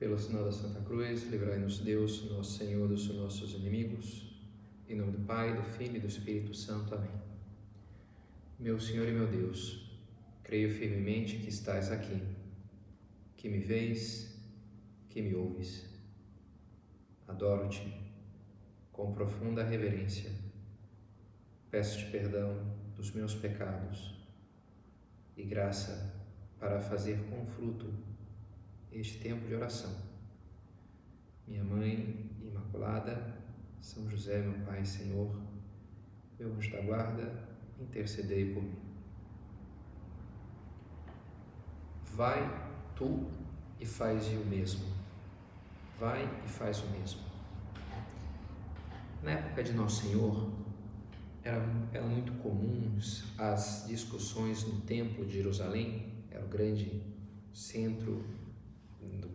Pelo sinal da Santa Cruz, livrai-nos Deus, nosso Senhor, dos nossos inimigos. Em nome do Pai, do Filho e do Espírito Santo. Amém. Meu Senhor e meu Deus, creio firmemente que estás aqui, que me vês, que me ouves. Adoro-te com profunda reverência. Peço-te perdão dos meus pecados e graça para fazer com fruto este tempo de oração. Minha Mãe Imaculada, São José, meu Pai e Senhor, meu anjo da guarda, intercedei por mim. Vai tu e faze o mesmo. Vai e faz o mesmo. Na época de Nosso Senhor, eram muito comuns as discussões no Templo de Jerusalém, era o grande centro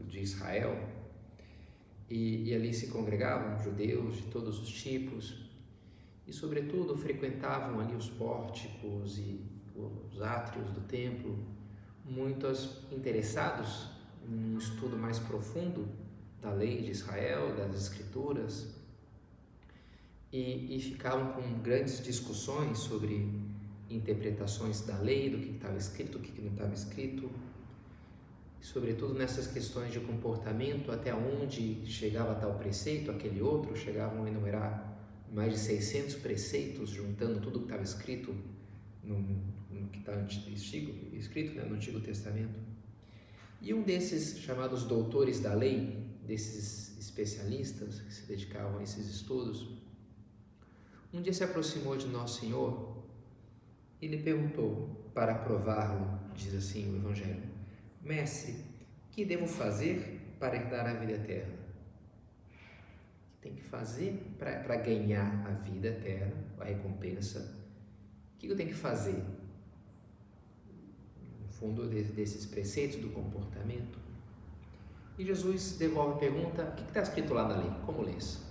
de Israel, e ali se congregavam judeus de todos os tipos e, sobretudo, frequentavam ali os pórticos e os átrios do templo, muitos interessados num estudo mais profundo da lei de Israel, das Escrituras, e ficavam com grandes discussões sobre interpretações da lei, do que estava escrito, o que não estava escrito, sobretudo nessas questões de comportamento, até onde chegava tal preceito, aquele outro. Chegavam a enumerar mais de 600 preceitos, juntando tudo que estava escrito no que está escrito, né, no Antigo Testamento. E um desses chamados doutores da lei, desses especialistas que se dedicavam a esses estudos, um dia se aproximou de Nosso Senhor e lhe perguntou, para prová-lo, diz assim o Evangelho: Mestre, que devo fazer para herdar a vida eterna? O que tem que fazer para ganhar a vida eterna, a recompensa? O que eu tenho que fazer? No fundo, desses preceitos do comportamento. E Jesus devolve a pergunta: o que está escrito lá na lei? Como lês?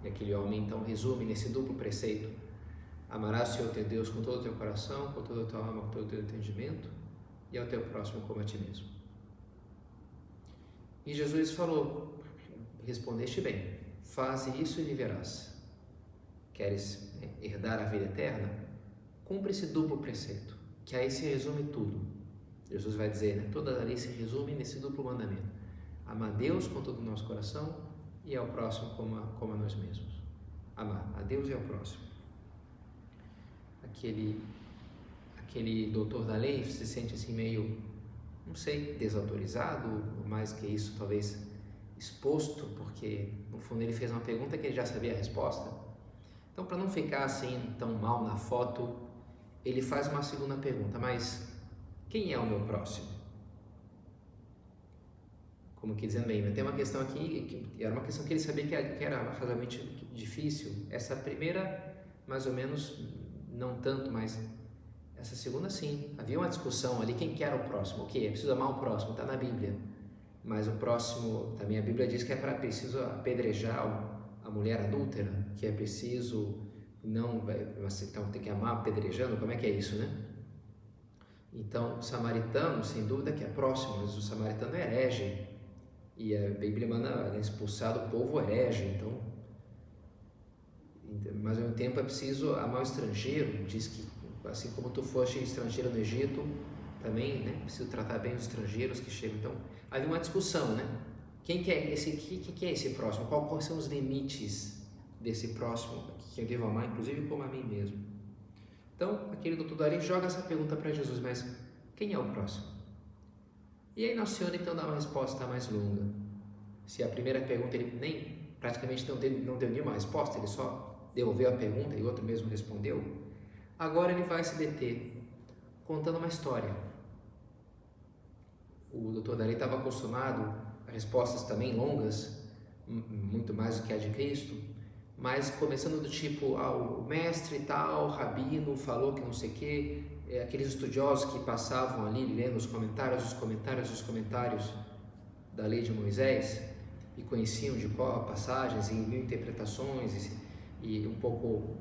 E aquele homem então resume nesse duplo preceito: amarás o Senhor teu Deus com todo o teu coração, com toda a tua alma, com todo o teu entendimento, e ao teu próximo como a ti mesmo. E Jesus falou: respondeste bem, faze isso e viverás. Queres herdar a vida eterna? Cumpre esse duplo preceito, que aí se resume tudo. Jesus vai dizer, né? Toda a lei se resume nesse duplo mandamento: amar a Deus com todo o nosso coração e ao próximo como a nós mesmos. Amar a Deus e ao próximo. Aquele doutor da lei se sente assim meio, não sei, desautorizado, ou mais que isso, talvez exposto, porque no fundo ele fez uma pergunta que ele já sabia a resposta. Então, para não ficar assim tão mal na foto, ele faz uma segunda pergunta: mas quem é o meu próximo? Como que dizendo, bem, tem uma questão aqui, que era uma questão que ele sabia que era razoavelmente difícil. Essa primeira, mais ou menos, não tanto, mas essa segunda sim. Havia uma discussão ali, quem que era o próximo? O que? É preciso amar o próximo, está na Bíblia. Mas o próximo, também a Bíblia diz que é preciso apedrejar a mulher adúltera, que é preciso, então tem que amar apedrejando, como é que é isso, né? Então, o samaritano, sem dúvida que é próximo, mas o samaritano é herege. E a Bíblia manda expulsar do povo herege, então, mas ao mesmo tempo é preciso amar o estrangeiro. Diz que assim como tu foste estrangeiro no Egito, também, né, preciso tratar bem os estrangeiros que chegam. Então, havia uma discussão, né? Quem que é esse próximo? Quais são os limites desse próximo que eu devo amar, inclusive como a mim mesmo? Então, aquele doutor da lei joga essa pergunta para Jesus: mas quem é o próximo? E aí Nosso Senhor então dá uma resposta mais longa. Se a primeira pergunta ele praticamente não deu nenhuma resposta, ele só devolveu a pergunta e o outro mesmo respondeu, agora ele vai se deter contando uma história. O doutor da lei estava acostumado a respostas também longas, muito mais do que a de Cristo, mas começando do tipo: o mestre tal, o rabino falou que não sei o quê. Aqueles estudiosos que passavam ali lendo os comentários da lei de Moisés e conheciam de cor passagens e mil interpretações e um pouco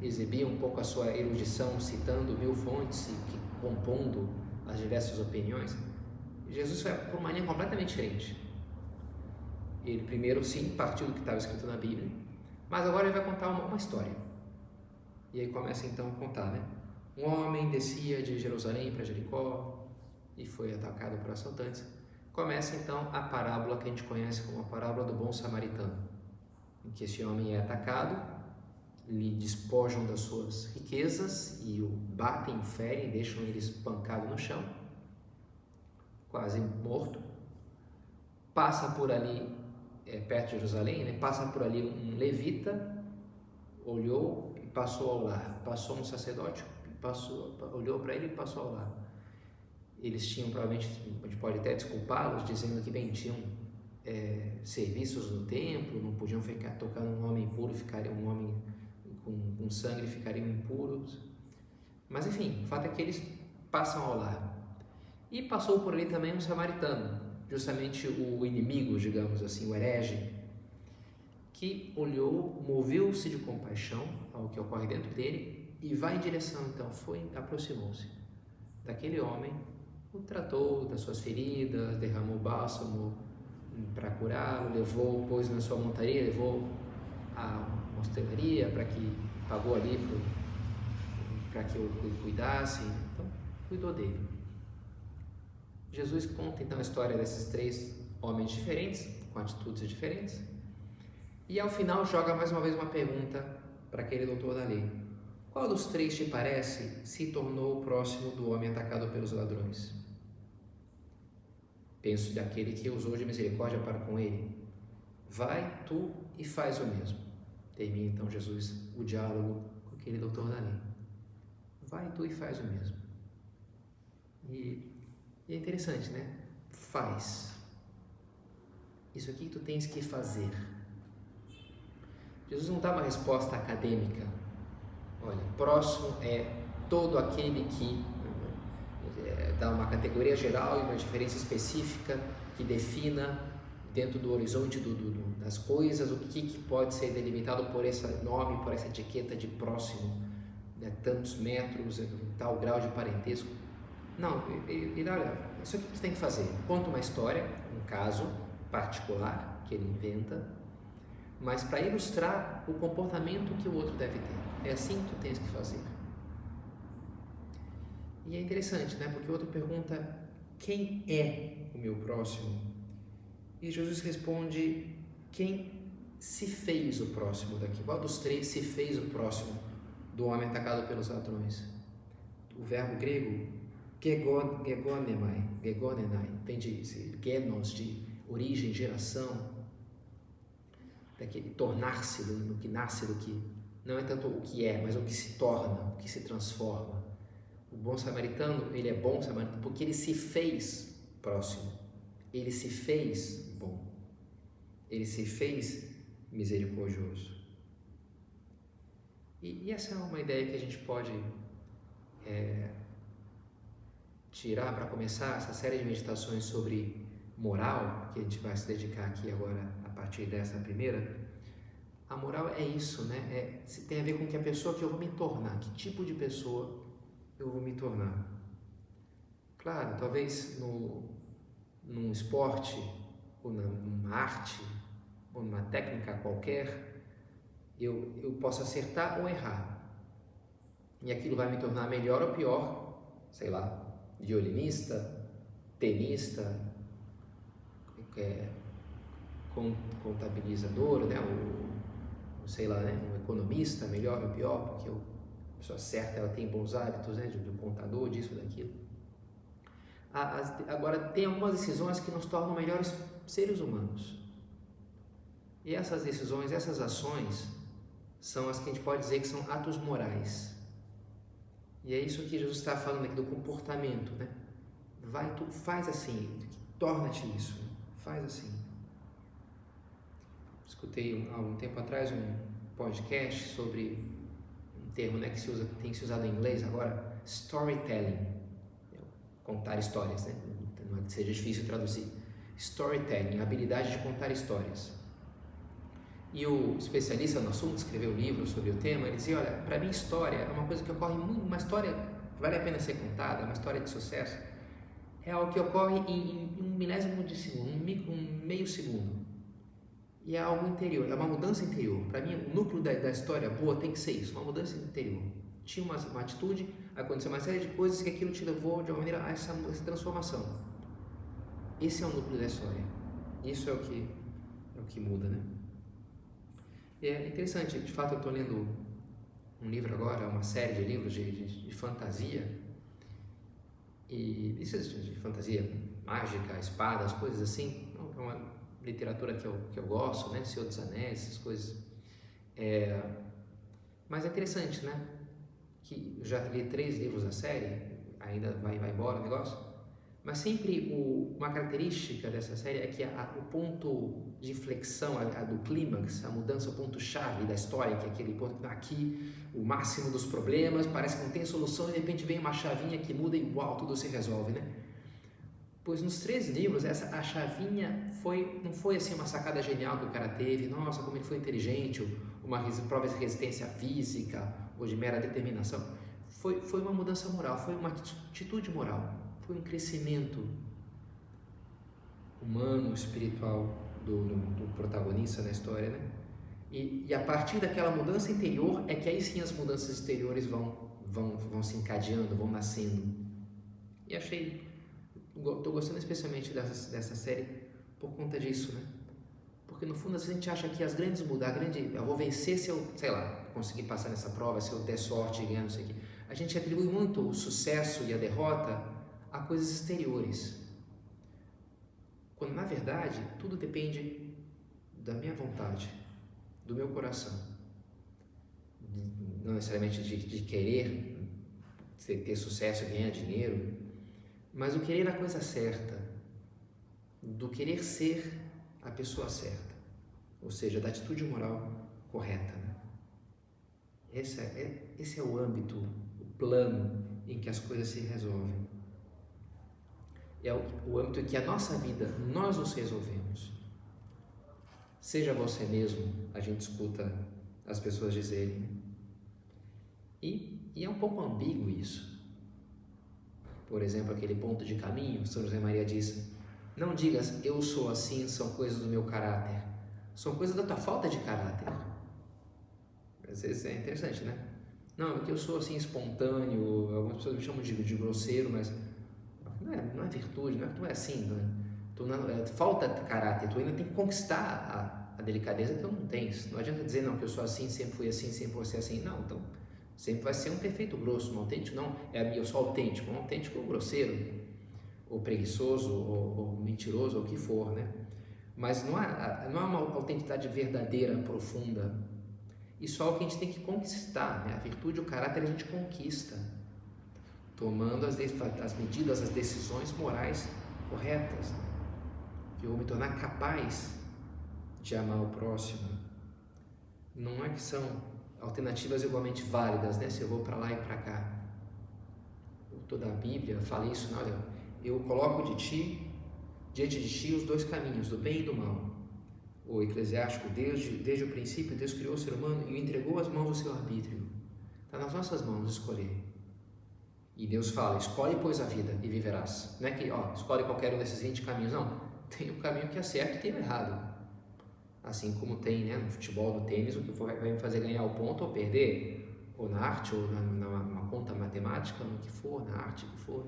exibiam um pouco a sua erudição, citando 1000 fontes e compondo as diversas opiniões. Jesus foi por uma linha completamente diferente. Ele primeiro, sim, partiu do que estava escrito na Bíblia, mas agora ele vai contar uma história. E aí começa então a contar, né? Um homem descia de Jerusalém para Jericó e foi atacado por assaltantes. Começa então a parábola que a gente conhece como a parábola do bom samaritano, em que esse homem é atacado, lhe despojam das suas riquezas e o batem, ferem, deixam ele espancado no chão, quase morto. Passa por ali, perto de Jerusalém, né? Passa por ali um levita, olhou e passou ao largo. Passou um sacerdote, olhou para ele e passou ao largo. Eles tinham, provavelmente, a gente pode até desculpá-los, dizendo que, bem, tinham serviços no templo, não podiam ficar tocando um homem impuro, ficariam um homem com sangue, ficariam impuros. Mas, enfim, o fato é que eles passam ao largo. E passou por ali também um samaritano, justamente o inimigo, digamos assim, o herege, que olhou, moveu-se de compaixão ao que ocorre dentro dele e vai em direção, então, aproximou-se daquele homem, o tratou das suas feridas, derramou bálsamo para curá-lo, levou, pôs na sua montaria, levou à hostelaria pagou ali para que o cuidasse, então cuidou dele. Jesus conta então a história desses 3 homens diferentes, com atitudes diferentes, e ao final joga mais uma vez uma pergunta para aquele doutor da lei: qual dos 3 te parece se tornou próximo do homem atacado pelos ladrões? Penso daquele que usou de misericórdia para com ele. Vai tu e faz o mesmo. Termina então Jesus o diálogo com aquele doutor da lei. Vai tu e faz o mesmo. E é interessante, né? Faz. Isso aqui tu tens que fazer. Jesus não dá uma resposta acadêmica. Olha, próximo é todo aquele que dá uma categoria geral e uma diferença específica que defina dentro do horizonte das coisas o que pode ser delimitado por esse nome, por essa etiqueta de próximo, né, tantos metros, tal grau de parentesco. Não, ele olha, isso aqui você tem que fazer. Conta uma história, um caso particular que ele inventa, mas para ilustrar o comportamento que o outro deve ter. É assim que tu tens que fazer. E é interessante, né? Porque o outro pergunta: quem é o meu próximo? E Jesus responde: quem se fez o próximo daqui? Qual dos 3 se fez o próximo do homem atacado pelos ladrões? O verbo grego gegonenai, vem de genos, de origem, geração, daquele tornar-se, do que nasce, do que não é tanto o que é, mas o que se torna, o que se transforma. O bom samaritano, ele é bom samaritano porque ele se fez próximo, ele se fez bom, ele se fez misericordioso. E essa é uma ideia que a gente pode tirar para começar essa série de meditações sobre moral, que a gente vai se dedicar aqui agora a partir dessa primeira. A moral é isso, né? Tem a ver com que a pessoa que eu vou me tornar, que tipo de pessoa eu vou me tornar. Claro, talvez num esporte, ou numa arte, ou numa técnica qualquer, eu posso acertar ou errar. E aquilo vai me tornar melhor ou pior, sei lá, violinista, tenista, contabilizador, né? Sei lá, né? Um economista, melhor ou pior, porque a pessoa certa, ela tem bons hábitos, né? De contador, disso, daquilo. Agora, tem algumas decisões que nos tornam melhores seres humanos. E essas decisões, essas ações, são as que a gente pode dizer que são atos morais. E é isso que Jesus está falando aqui do comportamento, né? Vai, tu faz assim, torna-te isso, faz assim. Escutei há algum tempo atrás um podcast sobre um termo, né, que tem se usado em inglês agora, storytelling, contar histórias, né? Não é que seja difícil traduzir. Storytelling, a habilidade de contar histórias. E o especialista no assunto escreveu um livro sobre o tema. Ele dizia: olha, para mim história é uma coisa que ocorre muito, uma história que vale a pena ser contada, uma história de sucesso, é algo que ocorre em um milésimo de segundo, um meio segundo. E é algo interior, é uma mudança interior. Para mim, o núcleo da história boa tem que ser isso, uma mudança interior. Tinha uma atitude, aconteceu uma série de coisas que aquilo te levou de uma maneira a essa transformação. Esse é o núcleo da história. Isso é o que muda, né? E é interessante, de fato eu estou lendo um livro agora, uma série de livros de fantasia, e isso de fantasia mágica, espadas, coisas assim. É uma literatura que eu gosto, né? Senhor dos Anéis, essas coisas. Mas é interessante, né? Que eu já li 3 livros da série, ainda vai embora o negócio. Mas sempre uma característica dessa série é que o ponto de inflexão, do clímax, a mudança, o ponto-chave da história, que é aquele ponto que está aqui, o máximo dos problemas, parece que não tem solução e de repente vem uma chavinha que muda e uau, tudo se resolve, né? Pois nos 3 livros, a chavinha não foi assim uma sacada genial que o cara teve, nossa, como ele foi inteligente, uma prova de resistência física ou de mera determinação. Foi uma mudança moral, foi uma atitude moral. Foi um crescimento humano, espiritual do protagonista na história, né? E a partir daquela mudança interior é que aí sim as mudanças exteriores vão se encadeando, vão nascendo. E estou gostando especialmente dessa série por conta disso, né? Porque no fundo a gente acha que as grandes mudanças, eu vou vencer se eu, sei lá, conseguir passar nessa prova, se eu der sorte e ganhar, não sei o quê. A gente atribui muito o sucesso e a derrota a coisas exteriores, quando na verdade tudo depende da minha vontade, do meu coração, não necessariamente de querer ter sucesso e ganhar dinheiro, mas o querer a coisa certa, do querer ser a pessoa certa, ou seja, da atitude moral correta, né? Esse é o âmbito, o plano em que as coisas se resolvem. É o âmbito em que a nossa vida, nós nos resolvemos. Seja você mesmo, a gente escuta as pessoas dizerem. E é um pouco ambíguo isso. Por exemplo, aquele ponto de caminho, São José Maria diz: não digas eu sou assim, são coisas do meu caráter. São coisas da tua falta de caráter. Às vezes é interessante, né? Não, porque eu sou assim espontâneo, algumas pessoas me chamam de grosseiro, mas não é virtude, não é que tu é assim, falta caráter, tu ainda tem que conquistar a delicadeza que tu não tens. Não adianta dizer não, que eu sou assim, sempre fui assim, sempre vou ser assim. Não, então sempre vai ser um perfeito grosso, um autêntico não, eu sou autêntico, um autêntico grosseiro, ou preguiçoso, ou mentiroso, ou o que for, né? Mas não há uma autenticidade verdadeira, profunda. Isso é algo que a gente tem que conquistar, né? A virtude, o caráter a gente conquista, tomando as medidas, as decisões morais corretas, né? Que eu vou me tornar capaz de amar o próximo. Não é que são alternativas igualmente válidas, né? Se eu vou para lá e para cá. Toda a Bíblia fala isso, não, olha, eu coloco diante de ti os 2 caminhos, do bem e do mal. O Eclesiástico, desde o princípio, Deus criou o ser humano e o entregou às mãos do seu arbítrio. Está nas nossas mãos escolher. E Deus fala: escolhe, pois, a vida e viverás. Não é que, escolhe qualquer um desses 20 caminhos, não. Tem um caminho que é certo e tem o errado. Assim como tem, né, no futebol, no tênis, o que vai me fazer ganhar o ponto ou perder, ou na arte, ou numa conta matemática, no que for, na arte, o que for.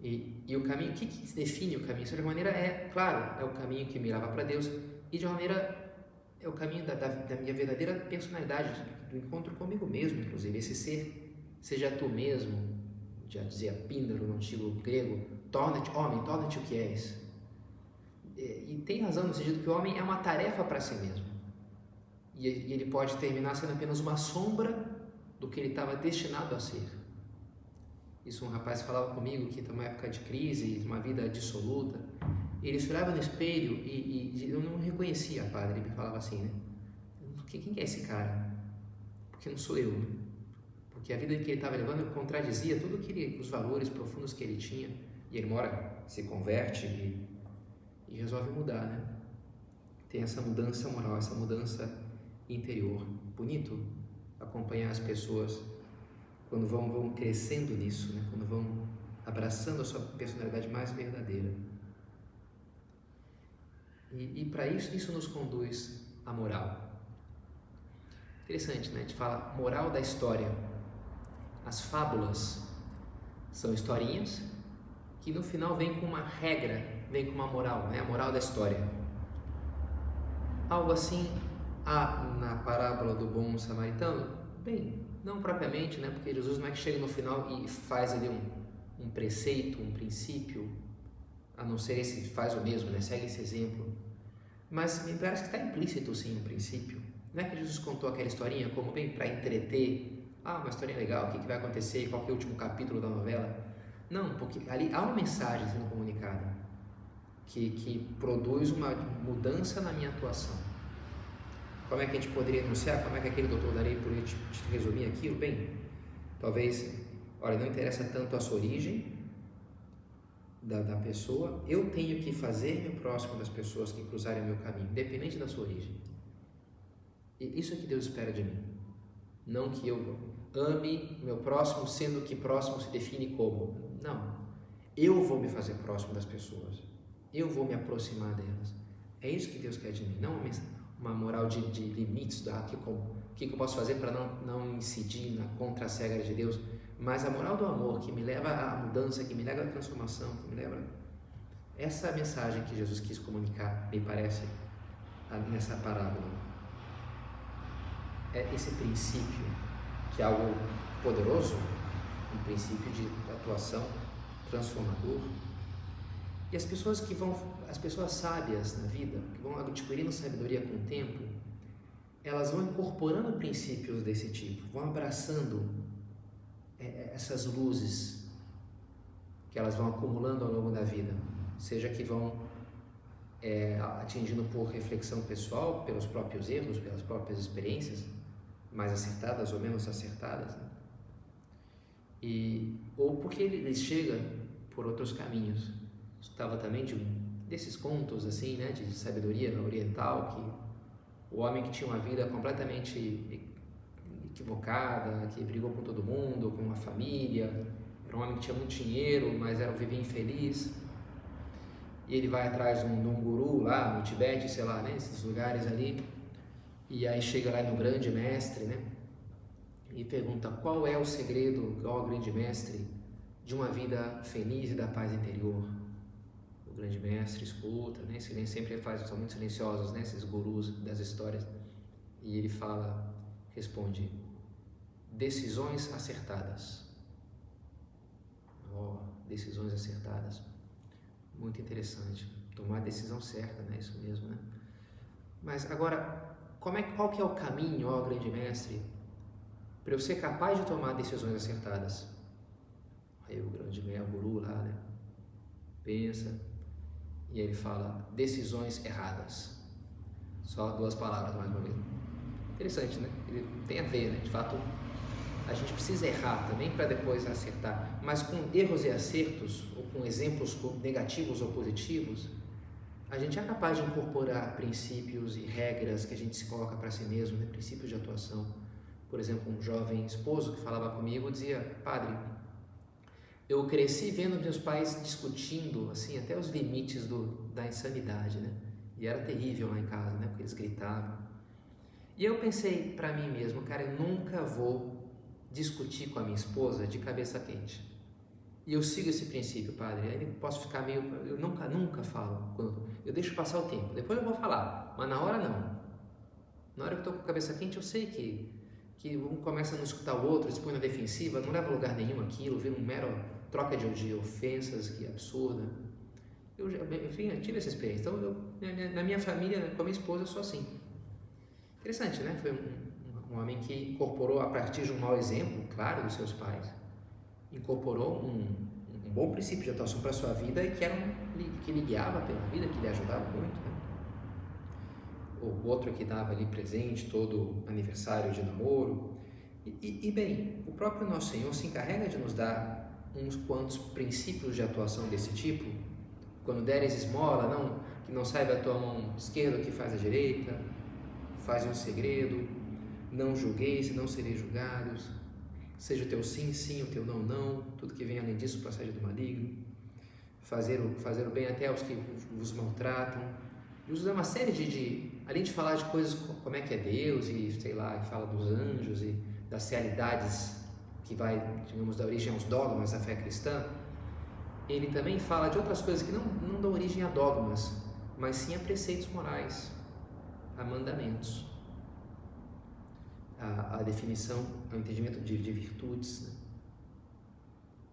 E o caminho, o que define o caminho? De uma maneira claro, é o caminho que me leva para Deus, e de uma maneira é o caminho da minha verdadeira personalidade, do encontro comigo mesmo, inclusive, esse ser, seja tu mesmo, já dizia Píndaro no antigo grego, torna-te homem, torna-te o que és. E tem razão no sentido que o homem é uma tarefa para si mesmo, e ele pode terminar sendo apenas uma sombra do que ele estava destinado a ser. Isso, um rapaz falava comigo que está numa época de crise, uma vida dissoluta. Ele se olhava no espelho e eu não reconhecia, padre. Ele me falava assim, né? Quem é esse cara? Porque não sou eu, né? Porque a vida que ele estava levando contradizia tudo os valores profundos que ele tinha. E ele se converte e resolve mudar, né? Tem essa mudança moral, essa mudança interior. Bonito acompanhar as pessoas quando vão crescendo nisso, né? Quando vão abraçando a sua personalidade mais verdadeira. E para isso nos conduz à moral. Interessante, né? A gente fala moral da história. As fábulas são historinhas que no final vem com uma regra, vem com uma moral, né? A moral da história. Algo assim na parábola do bom samaritano? Bem, não propriamente, né? Porque Jesus não é que chega no final e faz ali um preceito, um princípio, a não ser esse, faz o mesmo, né? Segue esse exemplo. Mas me parece que está implícito sim um princípio. Não é que Jesus contou aquela historinha como bem para entreter, uma historinha legal, o que vai acontecer, qual que é o último capítulo da novela. Não, porque ali há uma mensagem sendo comunicada que produz uma mudança na minha atuação. Como é que a gente poderia enunciar? Como é que aquele doutor daria por te resumir aquilo? Bem, talvez, olha, não interessa tanto a sua origem da pessoa, eu tenho que fazer-me próximo das pessoas que cruzarem o meu caminho, independente da sua origem. E isso é que Deus espera de mim. Não que eu ame o meu próximo, sendo que próximo se define como. Não. Eu vou me fazer próximo das pessoas. Eu vou me aproximar delas. É isso que Deus quer de mim. Não uma moral de limites, o que eu posso fazer para não incidir contra as regras de Deus, mas a moral do amor que me leva à mudança, que me leva à transformação, que me leva... Essa é a mensagem que Jesus quis comunicar, me parece, nessa parábola. É esse princípio, que é algo poderoso, um princípio de atuação transformador. E as pessoas sábias na vida, que vão adquirindo sabedoria com o tempo, elas vão incorporando princípios desse tipo, vão abraçando essas luzes que elas vão acumulando ao longo da vida, seja que vão atingindo por reflexão pessoal, pelos próprios erros, pelas próprias experiências, mais acertadas ou menos acertadas, né? Ou porque ele chega por outros caminhos. Estava também desses contos assim, né, de sabedoria oriental, que o homem que tinha uma vida completamente equivocada, que brigou com todo mundo, com a família, era um homem que tinha muito dinheiro, mas vivia infeliz, e ele vai atrás de um guru lá no Tibete, sei lá, né, esses lugares ali, e aí chega lá no grande mestre, né, e pergunta qual é o segredo, qual é o grande mestre de uma vida feliz e da paz interior. O grande mestre escuta, né? Sempre são muito silenciosos, né? Esses gurus das histórias. E ele responde: decisões acertadas. Decisões acertadas. Muito interessante. Tomar a decisão certa, né? Isso mesmo, né? Mas agora, qual que é o caminho, grande mestre, para eu ser capaz de tomar decisões acertadas? Aí o grande guru lá, né? Pensa. E ele fala, decisões erradas. Só 2 palavras, mais uma vez. Interessante, né? Ele tem a ver, né? De fato, a gente precisa errar também para depois acertar. Mas com erros e acertos, ou com exemplos negativos ou positivos, a gente é capaz de incorporar princípios e regras que a gente se coloca para si mesmo, né? Princípios de atuação. Por exemplo, um jovem esposo que falava comigo dizia, padre, eu cresci vendo meus pais discutindo, assim, até os limites da insanidade, né? E era terrível lá em casa, né? Porque eles gritavam. E eu pensei para mim mesmo, cara, eu nunca vou discutir com a minha esposa de cabeça quente. E eu sigo esse princípio, padre. Aí eu posso ficar eu nunca falo. Eu deixo passar o tempo. Depois eu vou falar, mas na hora não. Na hora que eu estou com a cabeça quente, eu sei que um começa a não escutar o outro, se põe na defensiva, não leva a lugar nenhum aquilo, vira um mero troca de ofensas, que absurda. Eu tive essa experiência. Então, na minha família, com a minha esposa, eu sou assim. Interessante, né? Foi um homem que incorporou, a partir de um mau exemplo, claro, dos seus pais, incorporou um bom princípio de atuação para a sua vida e que lhe guiava pela vida, que lhe ajudava muito, né? O outro que dava ali presente todo aniversário de namoro. E bem, o próprio nosso Senhor se encarrega de nos dar uns quantos princípios de atuação desse tipo. Quando deres esmola, que não saiba a tua mão esquerda o que faz a direita, faz um segredo, não julgueis e não sereis julgados, seja o teu sim, sim, o teu não, não, tudo que vem além disso, passagem do maligno, fazer o bem até aos que vos maltratam. Jesus dá uma série além de falar de coisas como é que é Deus e sei lá, fala dos anjos e das realidades que vai, digamos, da origem aos dogmas da fé cristã, ele também fala de outras coisas que não dão origem a dogmas, mas sim a preceitos morais, a mandamentos, a definição, o entendimento de virtudes, né?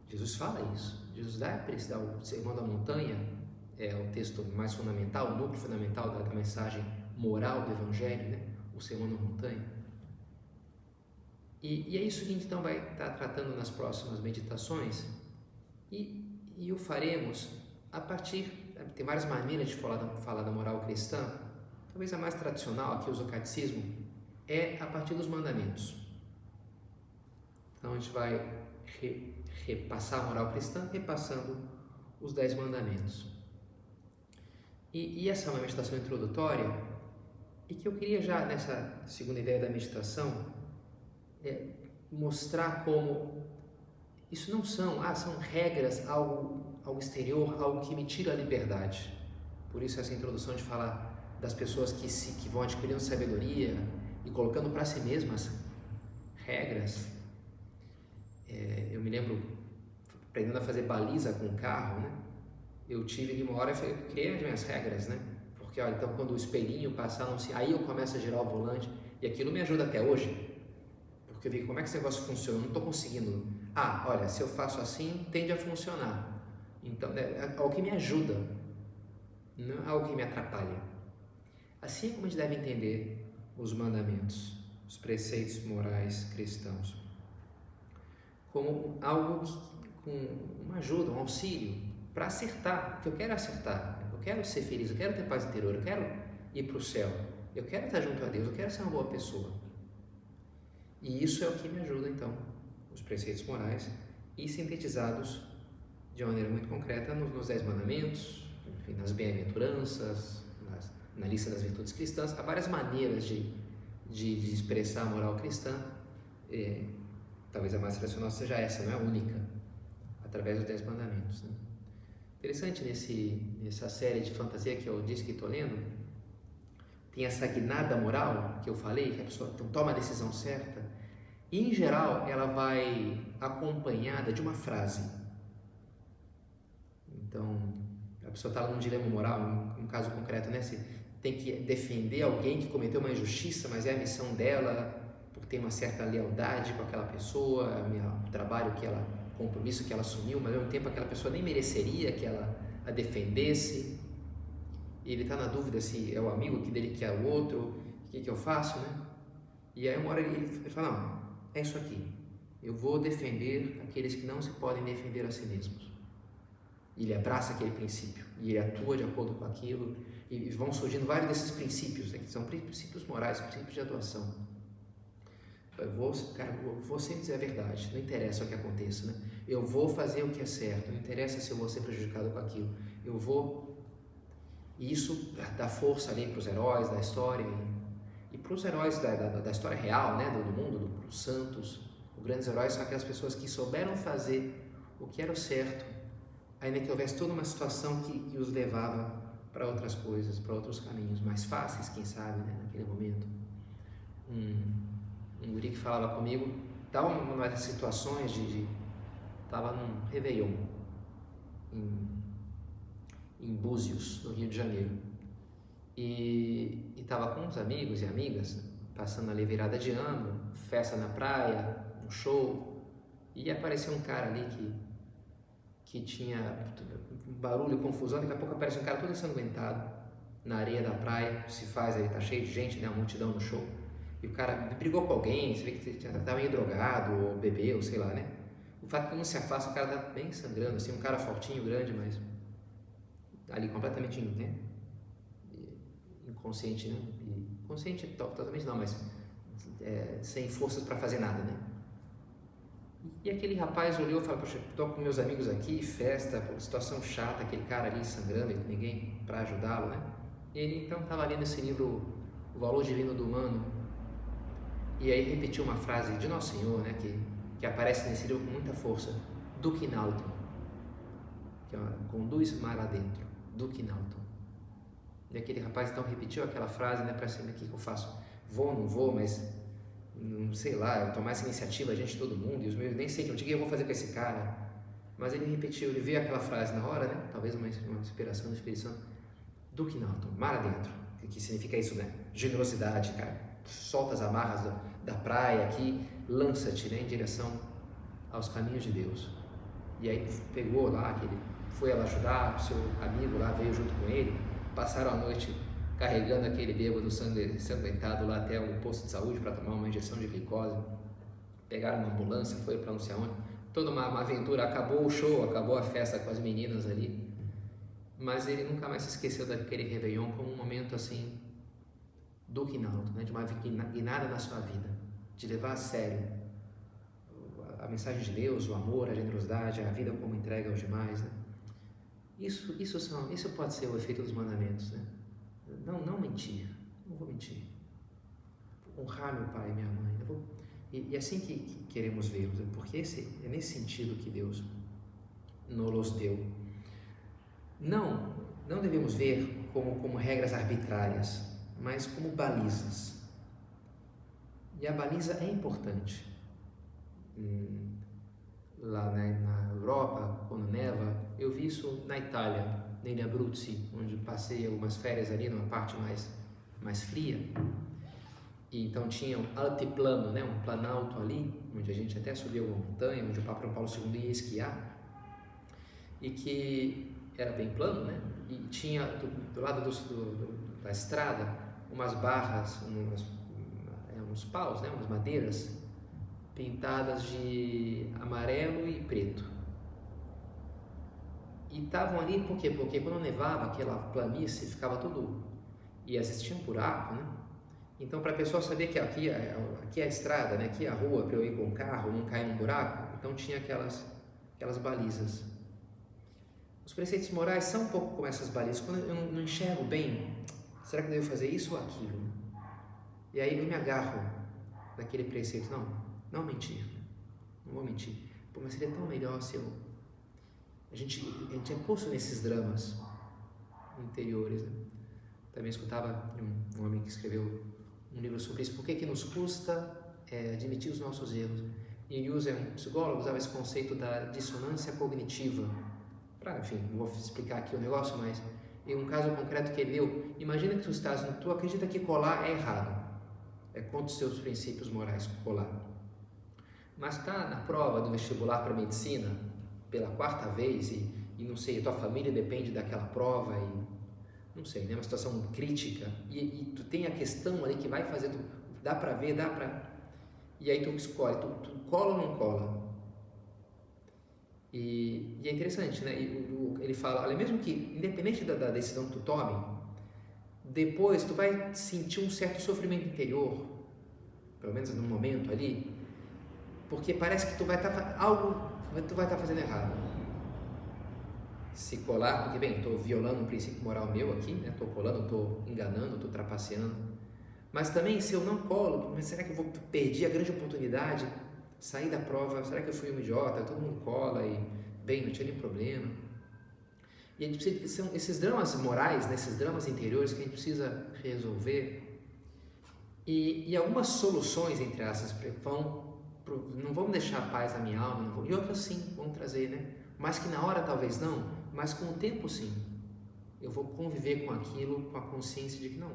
Jesus fala isso. Jesus dá o Sermão da Montanha, é o texto mais fundamental, o núcleo fundamental da mensagem moral do Evangelho, né? O Sermão da Montanha. E é isso que a gente então vai estar tratando nas próximas meditações, e o faremos a partir, tem várias maneiras de falar da moral cristã. Talvez a mais tradicional, que usa o catecismo, é a partir dos mandamentos. Então a gente vai repassar a moral cristã, repassando os 10 mandamentos. E essa é uma meditação introdutória, e que eu queria já, nessa segunda ideia da meditação, mostrar como isso não são regras, algo exterior, algo que me tira a liberdade. Por isso essa introdução de falar das pessoas que vão adquirindo sabedoria e colocando para si mesmas regras. Eu me lembro, aprendendo a fazer baliza com o carro, né? Eu tive de uma hora e criei as minhas regras, né? Porque, olha, então quando o espelhinho passar, aí eu começo a girar o volante, e aquilo me ajuda até hoje, porque eu vi como é que esse negócio funciona, eu não estou conseguindo. Olha, se eu faço assim, tende a funcionar. Então, é algo que me ajuda, não é algo que me atrapalha. Assim como a gente deve entender os mandamentos, os preceitos morais cristãos, como algo com uma ajuda, um auxílio para acertar, porque eu quero acertar, eu quero ser feliz, eu quero ter paz interior, eu quero ir para o céu, eu quero estar junto a Deus, eu quero ser uma boa pessoa. E isso é o que me ajuda, então, os preceitos morais, e sintetizados de uma maneira muito concreta nos 10 mandamentos, enfim, nas bem-aventuranças, na lista das virtudes cristãs. Há várias maneiras de expressar a moral cristã. Talvez a mais tradicional seja essa, não é a única, através dos 10 mandamentos, né? Interessante nessa série de fantasia que eu disse que estou lendo, tem essa guinada moral que eu falei, que a pessoa toma a decisão certa, e em geral ela vai acompanhada de uma frase. Então, a pessoa está num dilema moral, um caso concreto, né? Se tem que defender alguém que cometeu uma injustiça, mas é a missão dela, porque tem uma certa lealdade com aquela pessoa, o trabalho o compromisso que ela assumiu, mas ao mesmo tempo aquela pessoa nem mereceria que ela a defendesse. E ele está na dúvida se é o amigo dele que é o outro, o que eu faço, né? E aí uma hora ele fala, não, é isso aqui, eu vou defender aqueles que não se podem defender a si mesmos. E ele abraça aquele princípio, e ele atua de acordo com aquilo, e vão surgindo vários desses princípios, né, que são princípios morais, princípios de atuação. Eu vou sempre dizer a verdade, não interessa o que aconteça, né? Eu vou fazer o que é certo, não interessa se eu vou ser prejudicado com aquilo, eu vou. E isso dá força ali para os heróis da história e para os heróis da história real, né, do mundo, os santos. Os grandes heróis são aquelas pessoas que souberam fazer o que era o certo, ainda que houvesse toda uma situação que os levava para outras coisas, para outros caminhos mais fáceis, quem sabe, né, naquele momento. Um guri que falava comigo, estava numa das situações estava num Réveillon em Búzios, no Rio de Janeiro, e estava com uns amigos e amigas, passando ali virada de ano, festa na praia, um show, e apareceu um cara ali que tinha barulho, confusão, daqui a pouco aparece um cara todo ensanguentado na areia da praia, aí tá cheio de gente, né, uma multidão no show, e o cara brigou com alguém, você vê que estava meio drogado, ou bebeu, sei lá, né? O fato que não se afasta, o cara tá bem sangrando, assim, um cara fortinho, grande, mas ali completamente, né, inconsciente, né? Consciente totalmente não, mas sem forças para fazer nada, né? E aquele rapaz olhou e falou, poxa, estou com meus amigos aqui, festa, situação chata, aquele cara ali sangrando e ninguém para ajudá-lo, né? E ele então estava lendo esse livro, O Valor Divino do Humano, e aí repetiu uma frase de Nosso Senhor, né, que aparece nesse livro com muita força, Duc in alto, que conduz mar adentro, Duc in alto. E aquele rapaz então repetiu aquela frase, né, para saber o que eu faço. Vou, não vou, mas não sei lá, eu tomar essa iniciativa, a gente, todo mundo, e os meus, nem sei o que eu vou fazer com esse cara. Mas ele repetiu, ele veio aquela frase na hora, né, talvez uma inspiração do Espírito Santo, Duque Naughton, mar adentro, que significa isso, né, generosidade, cara, solta as amarras da praia aqui, lança-te, né, em direção aos caminhos de Deus. E aí pegou lá, que ele foi lá ajudar, o seu amigo lá veio junto com ele, passaram a noite carregando aquele bêbado sanguentado lá até o posto de saúde para tomar uma injeção de glicose, pegaram uma ambulância, foi para não sei aonde, toda uma aventura, acabou o show, acabou a festa com as meninas ali, mas ele nunca mais se esqueceu daquele Réveillon como um momento assim, Duque Naughton, né, de uma guinada na sua vida, de levar a sério a mensagem de Deus, o amor, a generosidade, a vida como entrega aos demais, né? Isso pode ser o efeito dos mandamentos, né? Não mentir, não vou mentir. Honrar meu pai e minha mãe. E assim que queremos vê-los, né? Porque é nesse sentido que Deus nos deu. Não devemos ver como regras arbitrárias, mas como balizas. E a baliza é importante. Lá na Europa, quando neva, eu vi isso na Itália, em Abruzzi, onde passei algumas férias ali numa parte mais fria. E então tinha um altiplano, né, um planalto ali, onde a gente até subiu uma montanha, onde o Papa João Paulo II ia esquiar, e que era bem plano, né, e tinha do lado da estrada umas barras, uns paus, né, umas madeiras, pintadas de amarelo e preto. E estavam ali por quê? Porque quando nevava, aquela planície ficava tudo... E às vezes tinha um buraco, né? Então, para a pessoa saber que aqui é a estrada, né? Aqui é a rua, para eu ir com o carro, não cair num buraco, então tinha aquelas balizas. Os preceitos morais são um pouco como essas balizas. Quando eu não enxergo bem, será que eu devo fazer isso ou aquilo? E aí eu me agarro naquele preceito. Não mentir, não vou mentir. Pô, mas seria tão melhor se a gente é posto nesses dramas interiores, né? Também escutava um homem que escreveu um livro sobre isso. Por que nos custa admitir os nossos erros? E ele um psicólogo usava esse conceito da dissonância cognitiva. Enfim, não vou explicar aqui o negócio, mas em um caso concreto que ele deu, imagina que tu acredita que colar é errado, é contra os seus princípios morais colar. Mas está na prova do vestibular para medicina pela 4ª vez e não sei, a tua família depende daquela prova e não sei, né, uma situação crítica e tu tem a questão ali que vai fazer, dá para ver, e aí tu escolhe, tu cola ou não cola? E é interessante, né, ele fala, olha, mesmo que independente da decisão que tu tome, depois tu vai sentir um certo sofrimento interior, pelo menos no momento ali, porque parece que tu vai estar fazendo errado. Se colar, porque bem, estou violando um princípio moral meu aqui, né? Estou colando, estou enganando, estou trapaceando. Mas também, se eu não colo, mas será que eu perdi a grande oportunidade? Sair da prova, será que eu fui um idiota? Todo mundo cola e, bem, não tinha nenhum problema. E a gente precisa, são esses dramas morais, né? Esses dramas interiores que a gente precisa resolver. E algumas soluções, entre essas, não vão deixar a paz na minha alma, e outras sim, vão trazer, né? Mas que na hora talvez não, mas com o tempo sim, eu vou conviver com aquilo, com a consciência de que não,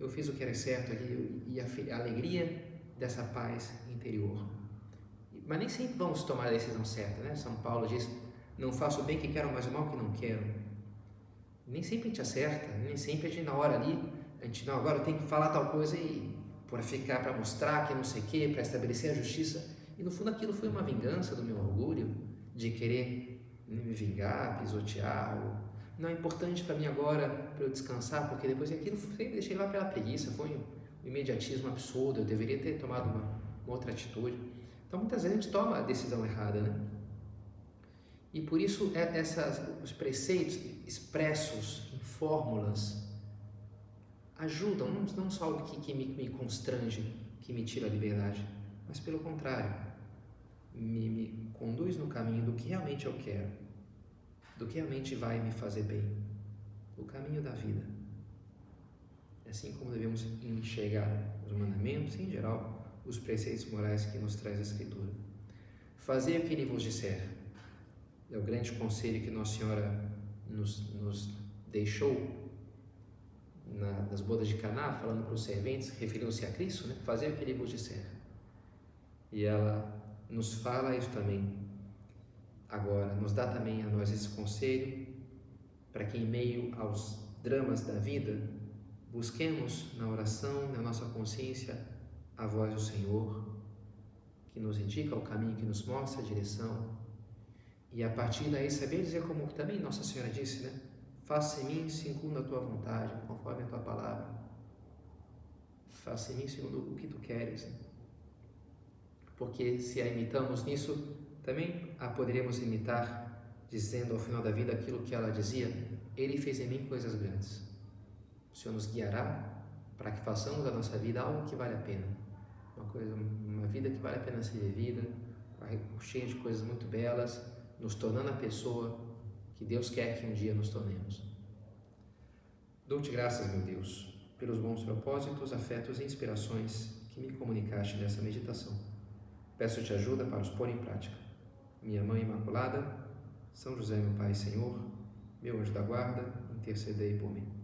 eu fiz o que era certo aqui e a alegria dessa paz interior. Mas nem sempre vamos tomar a decisão certa, né? São Paulo diz, não faço o bem que quero, mas o mal que não quero. Nem sempre a gente acerta, nem sempre a gente na hora ali, agora eu tenho que falar tal coisa e para mostrar que não sei o que, para estabelecer a justiça, e no fundo aquilo foi uma vingança do meu orgulho, de querer me vingar, pisotear. Não é importante para mim agora, para eu descansar, porque depois aquilo sempre deixei lá pela preguiça, foi um imediatismo absurdo, eu deveria ter tomado uma outra atitude. Então muitas vezes a gente toma a decisão errada, né? E por isso os preceitos expressos em fórmulas ajudam, não só algo que me constrange, que me tira a liberdade, mas pelo contrário, me conduz no caminho do que realmente eu quero, do que realmente vai me fazer bem, o caminho da vida. assim como devemos enxergar os mandamentos e, em geral, os preceitos morais que nos traz a Escritura. Fazei o que ele vos disser. É o grande conselho que Nossa Senhora nos deixou nas bodas de Caná, falando para os serventes, referindo-se a Cristo, né? Fazei o que ele vos disser. E ela nos fala isso também agora, nos dá também a nós esse conselho, para que em meio aos dramas da vida, busquemos na oração, na nossa consciência, a voz do Senhor, que nos indica o caminho, que nos mostra a direção, e a partir daí saber dizer, como também Nossa Senhora disse, né? Faça em mim segundo a tua vontade, conforme a tua palavra. Faça em mim segundo o que tu queres. Né? Porque se a imitamos nisso, também a poderemos imitar, dizendo ao final da vida aquilo que ela dizia: Ele fez em mim coisas grandes. O Senhor nos guiará para que façamos da nossa vida algo que vale a pena. Uma vida que vale a pena ser vivida, cheia de coisas muito belas, nos tornando a pessoa que Deus quer que um dia nos tornemos. Dou-te graças, meu Deus, pelos bons propósitos, afetos e inspirações que me comunicaste nessa meditação. Peço-te ajuda para os pôr em prática. Minha Mãe Imaculada, São José, meu Pai e Senhor, meu anjo da guarda, intercedei por mim.